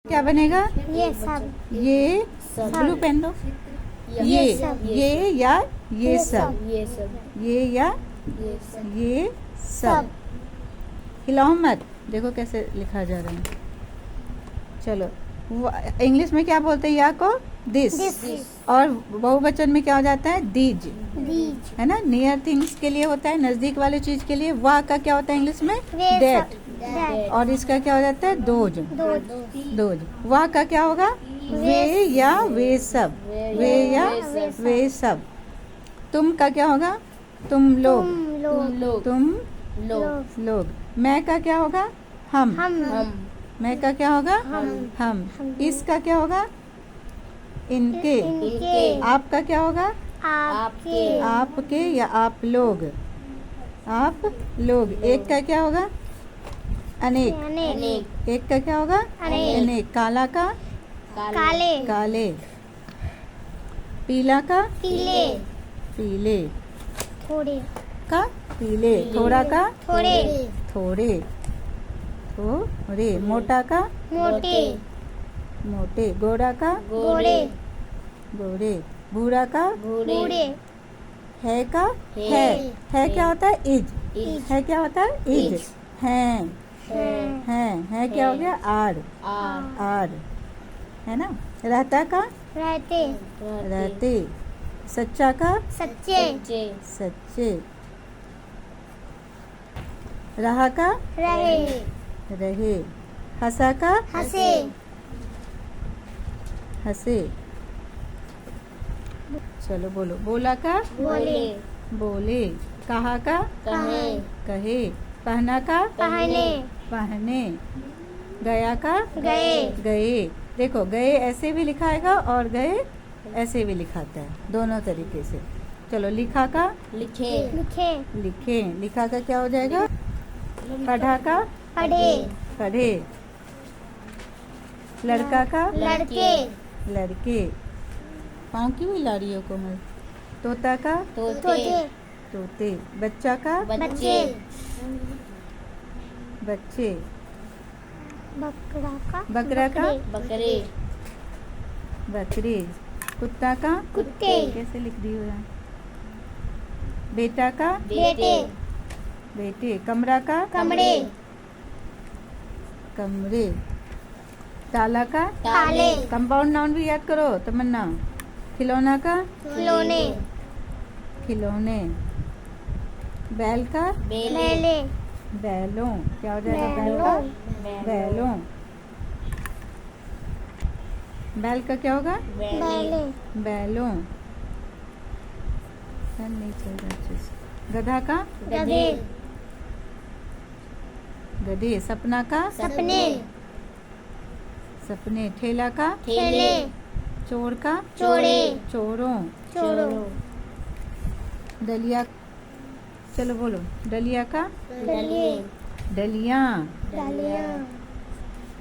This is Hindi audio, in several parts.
क्या बनेगा? ये सब। ये ब्लू पेन लो। ये या ये सब, ये सब। ये या ये सब। ये सब। हिलाओ मत, देखो कैसे लिखा जा रहा है। चलो, इंग्लिश में क्या बोलते हैं या को? दिस। और बहुवचन में क्या हो जाता है? दीज, है ना। नियर थिंग्स के लिए होता है, नजदीक वाले चीज के लिए। वाह का क्या होता है इंग्लिश में? दैट। और इसका क्या हो जाता है? दोज। दोज। वाह का क्या होगा? वे या वे सब, वे या वे सब। तुम का क्या होगा? तुम लोग, तुम लोग। मैं का क्या होगा? हम। मैं का क्या होगा? हम। इसका क्या होगा? इनके। आपका क्या होगा? आपके। आपके या आप लोग, आप लोग। एक का क्या होगा? अनेक। एक का क्या होगा? अनेक। काला का? काले। पीला का? पीले। थोड़े का? पीले। थोड़ा का? थोड़े। थोड़े। मोटा का? मोटे। गोरा का? गोरे। भूरा का? बूढ़े। है का? है क्या होता है? इज। है क्या होता है? इज। है क्या हो गया? आर। है ना। रहता का? रहते। सच्चा का? सच्चे। रहा का? रहे। हंसा का? हंसे। चलो बोलो। बोला का? बोले। कहा का? कहे। पहना का? पहने। गया का? गए। देखो, गए ऐसे भी लिखाएगा और गए ऐसे भी लिखाता है, दोनों तरीके से। चलो, लिखा का? लिखे। लिखा का क्या हो जाएगा? पढ़ा का? पढ़े। लड़का का? लड़के। पाँव क्यों हिला रही हो कोमल? तोता का? तोते। बच्चा का? बच्चे। बकरा का? बकरे। कुत्ता का? कैसे लिख दी हो यहाँ? बेटा का? बेटे। कमरा का? कमरे। ताला का? कंपाउंड नाउन भी याद करो तमन्ना। खिलौना का? खिलौने। बैल का? बैलों। क्या हो जाएगा? बैल का? बैलों। बैल का क्या होगा? बैलों। नहीं चल रहा अच्छे से। गधा का? गधे। सपना का? सपने। ठेला का? चोर का? चोरों। दलिया। चलो बोलो। डलिया का? डलिया।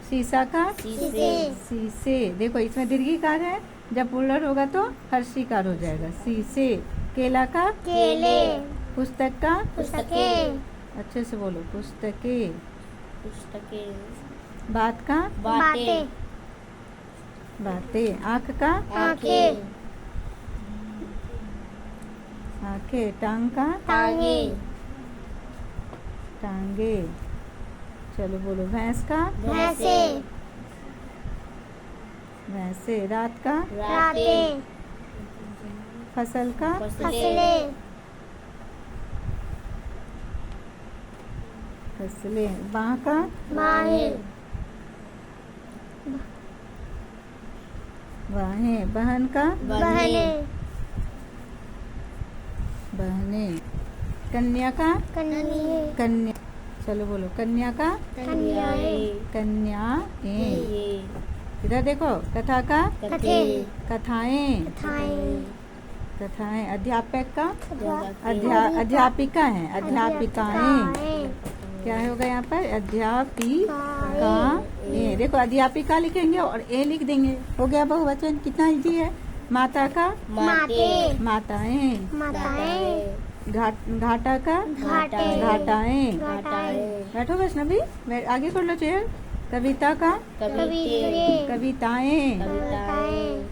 शीशा का? शीशे। देखो, इसमें दीर्घिकार है, जब प्लुरल होगा तो हर्षिकार हो जाएगा। शीशे। केला का? पुस्तक का? अच्छे से बोलो। पुस्तकें। बात का? बातें। आँख का? आँखें। टांग का? टांगे। चलो बोलो। भैंस का? भैंसे। रात का? फसल का? फसलें। बाह का? बाहें। बहन का? बहने। कन्या का? कन्या। चलो बोलो। कन्या का? कन्याएं। इधर देखो। कथा का? कथाएं। अध्यापक का? अध्यापिका है। अध्यापिकाएं। क्या होगा यहाँ पर? अध्यापिकाएं। देखो, अध्यापिका लिखेंगे और ए लिख देंगे, हो गया बहुवचन। कितना इजी है। माता का? माताएं। घाटा का? घाटाएं। बैठो वैष्णवी, आगे कर लो चेयर। कविता का कविते कविताएं। कविताएं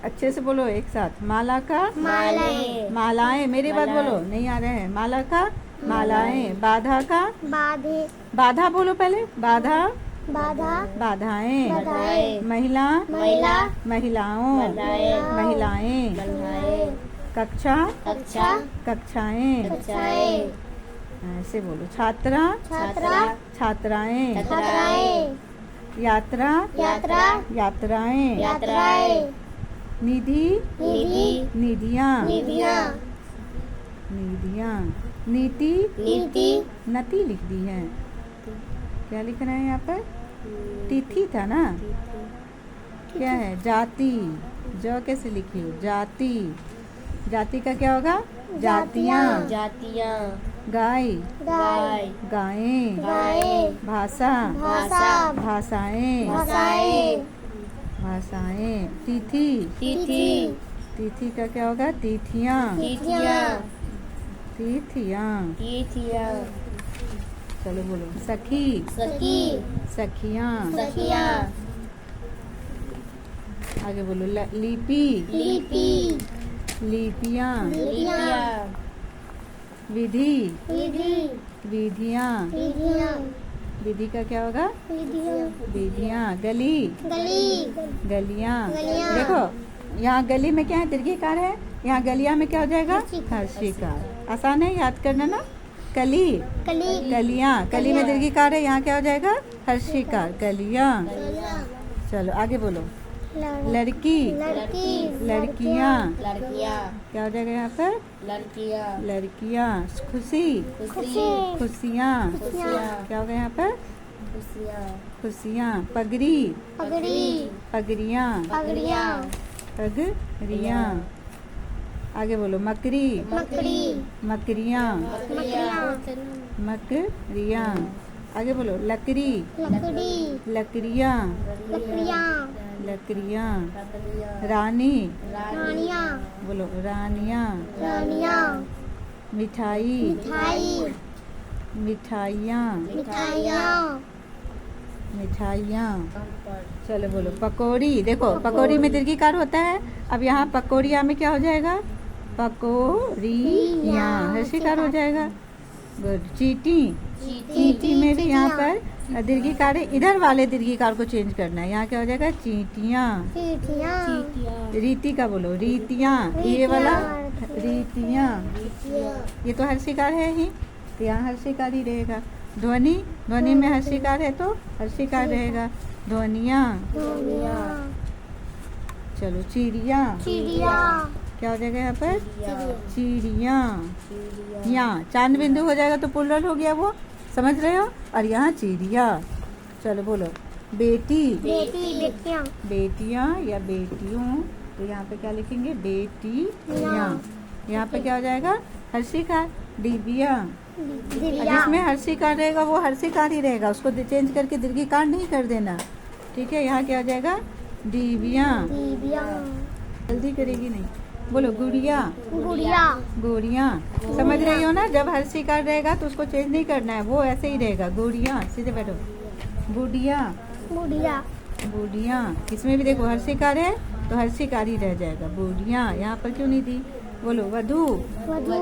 अच्छे से बोलो एक साथ। माला का मालाएं मालाएं। मेरी बात बोलो, नहीं आ रहे हैं। माला का मालाएं। बाधा का बाधे बाधा बोलो पहले। बाधा बाधा बाधाएं। बाधाएं महिला महिला महिलाओं महिलाएं। महिलाएं कक्षा कक्षा कक्षाएं। कक्षाएं ऐसे बोलो। छात्रा छात्रा छात्राएं। छात्राएं यात्रा यात्रा यात्राएं। यात्राएं निधि निधि निधियां निधियां निधियां। नीति नीति नति लिख दी है। क्या लिख रहे हैं यहाँ पर? तिथि था ना। क्या है? जाति। ज कैसे लिखी हो? जाति। जाति का क्या होगा? जातियां। जातियां गाय गाय गायें। गायें भाषा भाषा भाषाएं। भाषाएं भाषाएं। तिथि तिथि तिथि का क्या होगा? तिथियां तिथियां तिथियां। तिथियां चलो बोलो। सखी सखी सखियां। सखियां आगे बोलो। लिपि लिपि लिपियां। लिपियां विधि विधि विधियां। विधियां विधि का क्या होगा? विधियां विधियां। गली गली गलियां। गलियां। देखो यहाँ गली में क्या है? दीर्घिकार है। यहाँ गलियां में क्या हो जाएगा? हर्षिकार। हर्षिकार। आसान है याद करना ना। कली कली कलियां। कली में दीर्घिकार है। यहाँ क्या हो जाएगा? हर्षिकार। कलियां। चलो आगे बोलो। लड़की लड़की लड़कियां। लड़कियां क्या हो जाएगा यहाँ पर? लड़कियां लड़कियां। खुशी खुशी खुशियां। खुशियां क्या होगा यहाँ पर? खुशियां खुशियां। पगड़ी पगड़ी पगड़ियां। पगड़ियां पगड़ियां। आगे बोलो। मकड़ी मकड़ी मकड़ियां। मकड़ियां मकड़ियां। आगे बोलो। लकड़ी लकड़ी लकड़ियां लकड़ियां लकड़ियां। रानी रानियां बोलो। रानियां। रानियां मिठाई मिठाई मिठाइयाँ मिठाइयां मिठाइयाँ। चलो बोलो। पकौड़ी। देखो पकौड़ी में दीर्घिकार होता है। अब यहाँ पकौड़िया में क्या हो जाएगा? पकौड़ियाँ। हर्षिकार हो जाएगा। गुड। चींटी चींटी में भी यहाँ पर दीर्घिकार है। इधर वाले दीर्घिकार को चेंज करना है। यहाँ क्या हो जाएगा? चींटियाँ। चींटियां रीति का बोलो। रीतियाँ। ये वाला रीतियाँ। ये तो हर्षिकार है ही, तो यहाँ हर्षिकार ही रहेगा। ध्वनि ध्वनि में हर्षिकार है तो हर्षिकार रहेगा। ध्वनियाँ। धनिया चलो। चिड़िया। चिड़िया क्या हो जाएगा यहाँ पर? चिड़िया। यहाँ चांद बिंदु हो जाएगा तो प्लुरल हो गया वो, समझ रहे हो? और यहाँ चिड़िया। चलो बोलो। बेटी बेटी बेटियां बेटियाँ या बेटियों, तो यहाँ पे क्या लिखेंगे? बेटियाँ। यहाँ पे क्या हो जाएगा? हर्षिकार। डिबिया। दिव्या जिसमें हर्षिकार रहेगा वो हर्षिकार ही रहेगा, उसको चेंज करके दीर्घिकार नहीं कर देना। ठीक है। यहाँ क्या हो जाएगा? डिबिया। दिव्या जल्दी करेगी नहीं। बोलो। गुड़िया गुड़िया गोड़िया। समझ रही हो ना? जब हर्षिकार रहेगा तो उसको चेंज नहीं करना है, वो ऐसे ही रहेगा। गुड़िया। सीधे बैठो। बुढ़िया गुड़िया बुढ़िया। इसमें भी देखो हर्षिकार है तो हर्षिकार ही रह जाएगा। बुढ़िया। यहाँ पर क्यों नहीं दी? बोलो। वधू वधू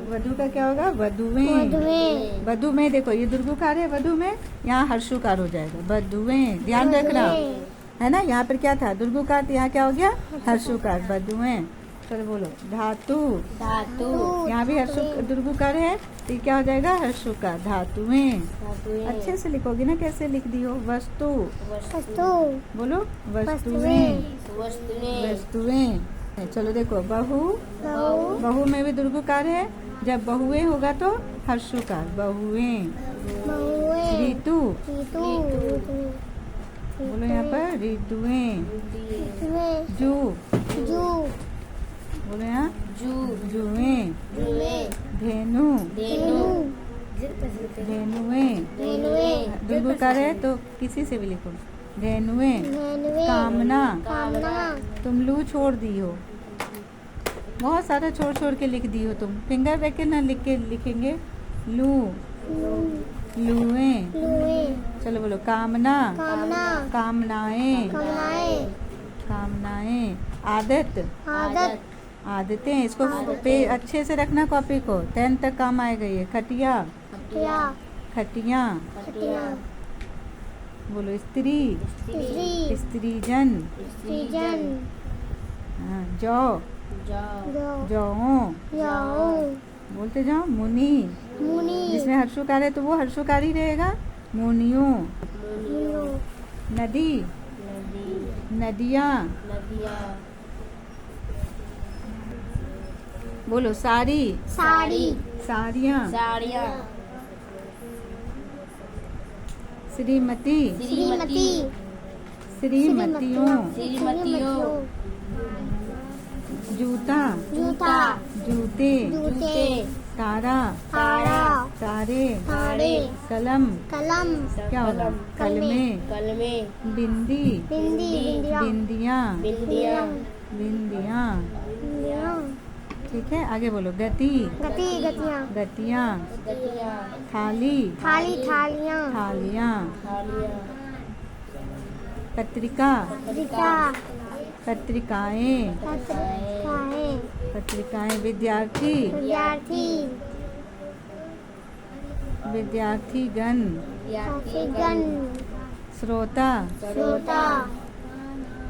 वधू का क्या होगा? वधुएं। वधुएं वधु में देखो ये दुर्गुकार है। वधु में यहाँ हर्षुकार हो जाएगा। वधुएं। ध्यान रखना है ना। यहाँ पर क्या था? दुर्गुकार, तो यहाँ क्या हो गया? हर्षुकार। वधुएं। चलो बोलो। धातु धातु यहाँ भी हर्षु दुर्गुकार है तो ये क्या हो जाएगा? हर्षुकार। धातुएं। अच्छे से लिखोगी ना कैसे लिख दी हो। वस्तु वस्तु बोलो। वस्तुएं वस्तुएं वस्तुएं। चलो देखो। बहू बहु बहू में भी दुर्गुकार है। जब बहुएं होगा तो हर्षुकार। बहुएं। बहुएं ऋतु ऋतु बोलो यहाँ पर। ऋतुएं। ऋतुएं जू जू बोलो यहाँ। जुएं। जुएं धेनु धेनु धेनुएं। धेनुएं दुर्गुकार है तो किसी से भी लिखो। धेनुएं। धेनुएं कामना कामना तुम लू छोड़ दी हो, बहुत सारा छोड़ छोड़ के लिख दी हो तुम। फिंगर रख के ना लिख के लिखेंगे। लू लुएं। लुएं। चलो बोलो कामना, कामना। कामनाएं, कामनाएं। कामनाएं। आदत, आदत। आदतें। इसको पे अच्छे से रखना कॉपी को, 10 तक काम आएगा ये। खटिया, खटिया। खटियाँ। खटिया। बोलो स्त्री, स्त्री। स्त्रीजन। स्त्रीजन। हाँ, जौ, जौ। जौं। जौ। बोलते जाओ। मुनि, मुनि। जिसमें हर्षुकार है तो वो हर्षुकार ही रहेगा। मुनियों। मुनियों। नदी, नदियाँ। बोलो साड़ी, साड़ी। साड़ियाँ। श्रीमती, श्रीमती। श्रीमतियों। श्रीमतियों। जूता, जूता। जूते। जूते। तारा, तारा। तारे। तारे। कलम, कलम। क्या होगा? कलमे। बिंदी, बिंदी। बिंदिया। बिंदियाँ। बिंदिया। बिंदियाँ। बिंदिया। ठीक है, आगे बोलो। गति, गति। गतियाँ। गतियाँ। थाली, थाली। थालियाँ। थालियाँ। पत्रिका, पत्रिका। पत्रिकाएं। पत्रिकाएं। पत्रिकाएं। विद्यार्थी, विद्यार्थी। विद्यार्थीगण। साथीगण। श्रोता, श्रोता।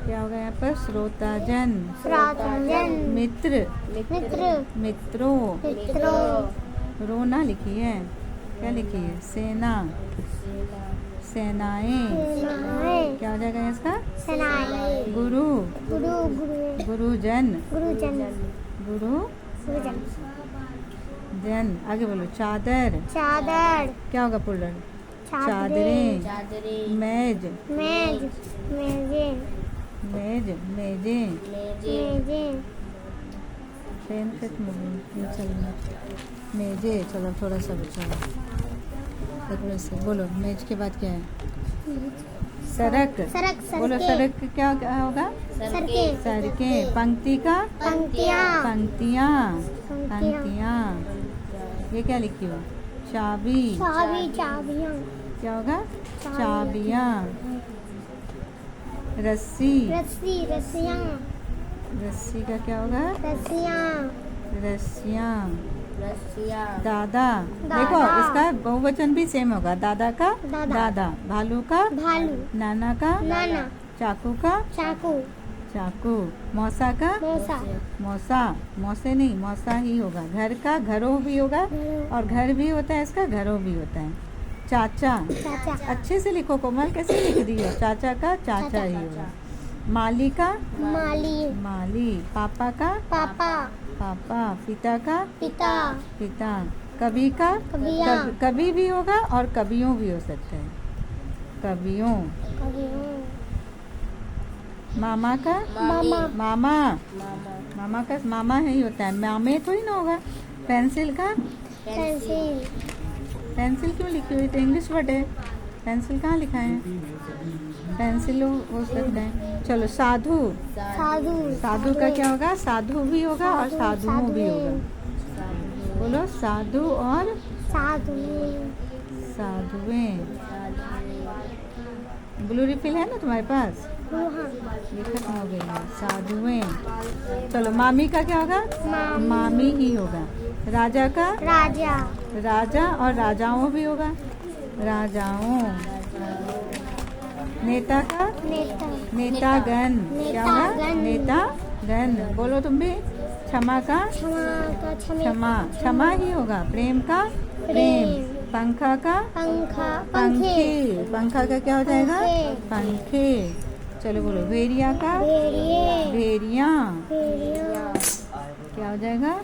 क्या होगा यहाँ पर? श्रोताजन। श्रोताजन। मित्र, मित्र। मित्रों। मित्रों। रोना लिखी है, क्या लिखी है? सेना, सेनाएं। सेनाएं। क्या हो जाएगा इसका? सेनाएं। गुरु, गुरु। गुरु। गुरुजन। गुरुजन। गुरु गुरुजन। जन। आगे बोलो। चादर, चादर। क्या होगा? पुलर। चादरें। चादरें। मेज, मेज। मेजे। मेज, मेजें। मेजे। पेन खत्म हो गई, ये चलना। मेजे। चलो थोड़ा सा बचा है। से बोलो। मेज के बाद क्या है? सड़क, सड़क। बोलो। सड़क क्या क्या होगा? सड़कें। सड़कें। पंक्ति का? पंक्तियाँ। पंक्तियाँ। पंक्तियाँ। पंक्तियाँ। ये क्या लिखी हो? चाबी, चाबी। चाबियाँ। क्या होगा? चाबियाँ। चाबियाँ। रस्सी, रस्सी। रस्सियाँ। रस्सी का क्या होगा? रस्सियाँ। रस्सियाँ। दादा, दादा। देखो इसका बहुवचन भी सेम होगा। दादा का? दादा। दादा। भालू का? भालू। नाना का? नाना। चाकू का? चाकू। चाकू। मौसा का? मौसा। मौसा। मौसे नहीं, मौसा ही होगा। घर का? घरों भी होगा, और घर भी होता है इसका, घरों भी होता है। चाचा, चाचा। अच्छे से लिखो कोमल, कैसे लिख रही हो? चाचा का? चाचा ही होगा। माली का? माली। माली। पापा का? पापा। पापा। पिता का? पिता। पिता। कवि का? कवियाँ। कवि भी होगा और कवियों भी हो सकता है। कवियों। कवियों। मामा का? मामा। मामा। मामा का? मामा ही होता है, मामे थोड़ी ना होगा। पेंसिल का? पेंसिल। पेंसिल क्यों लिखी हुई? तो इंग्लिश वर्ड है। पेंसिल कहाँ लिखा है? पेंसिल हो सकता है। चलो। साधु, साधु। साधु का क्या होगा? साधु भी होगा और साधुओं भी होगा। बोलो। साधु और साधु। साधुएं। ब्लू रिफिल है ना तुम्हारे पास? ये खत्म हो गई है। साधुएं। चलो। मामी का क्या होगा? मामी। मामी ही होगा। राजा का? राजा। राजा और राजाओं भी होगा। राजाओं। नेता का? नेता। नेतागण। क्या होगा? नेतागण। नेतागण। बोलो तुम भी। क्षमा का? क्षमा का? क्षमा। क्षमा ही होगा। प्रेम का? प्रेम। पंखा का? पंखा। पंखे। पंखे। पंखा का क्या हो जाएगा? पंखे। पंखे। चलो बोलो। भेड़िया का? भेड़िए। भेड़िया। भेड़िया। क्या हो जाएगा?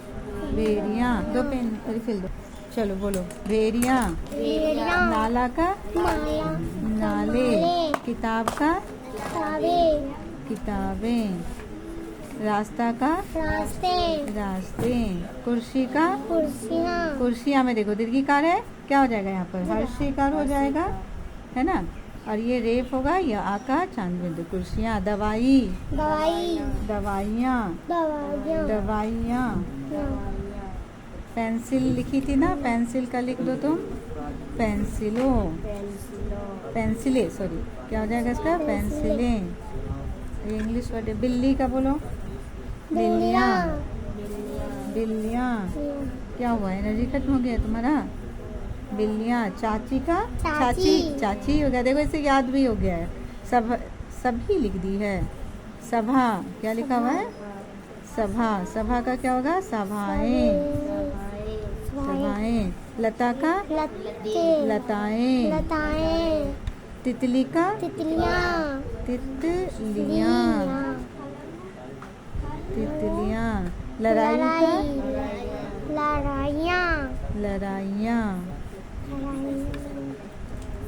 भेड़िया। दो पेन रिफिल दो। चलो बोलो। भेड़िया। भेड़िया। नाला का? माला। नाले। किताब का? किताबें। किताबें। रास्ता का? रास्ते। रास्ते। कुर्सी का? कुर्सियाँ। कुर्सियाँ में देखो दीर्घिकार है, क्या हो जाएगा यहाँ पर? हर्षिकार हो जाएगा, है ना। और ये रेफ होगा, या आका चांद बिंदु। कुर्सियाँ। दवाई। दवाई। दवाइयाँ। दवाइयाँ। दवाइयाँ। पेंसिल लिखी थी ना, पेंसिल का लिख दो तुम। पेंसिलों, पेंसिलें, सॉरी क्या हो जाएगा इसका, पेंसिलें। ये इंग्लिश वर्ड है। बिल्ली का बोलो, बिल्लियाँ, बिल्लियाँ। क्या हुआ, एनर्जी खत्म हो गया तुम्हारा? बिल्लियाँ। चाची का, चाची, चाची हो गया। देखो इसे याद भी हो गया है। सब सभी लिख दी है। सभा, क्या लिखा हुआ है? सभा। सभा का क्या होगा? सभाएं, सभाएं। लता का, लताएं। लताएं। तितली का, तितलियाँ, तितलियाँ, तितलियाँ। लड़ाई का, लड़ाइयाँ, लड़ाइयाँ,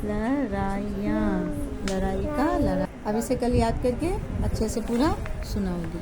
लड़ाइयाँ। लड़ाई का लड़ाई। अब इसे कल याद करके अच्छे से पूरा सुनाओगी।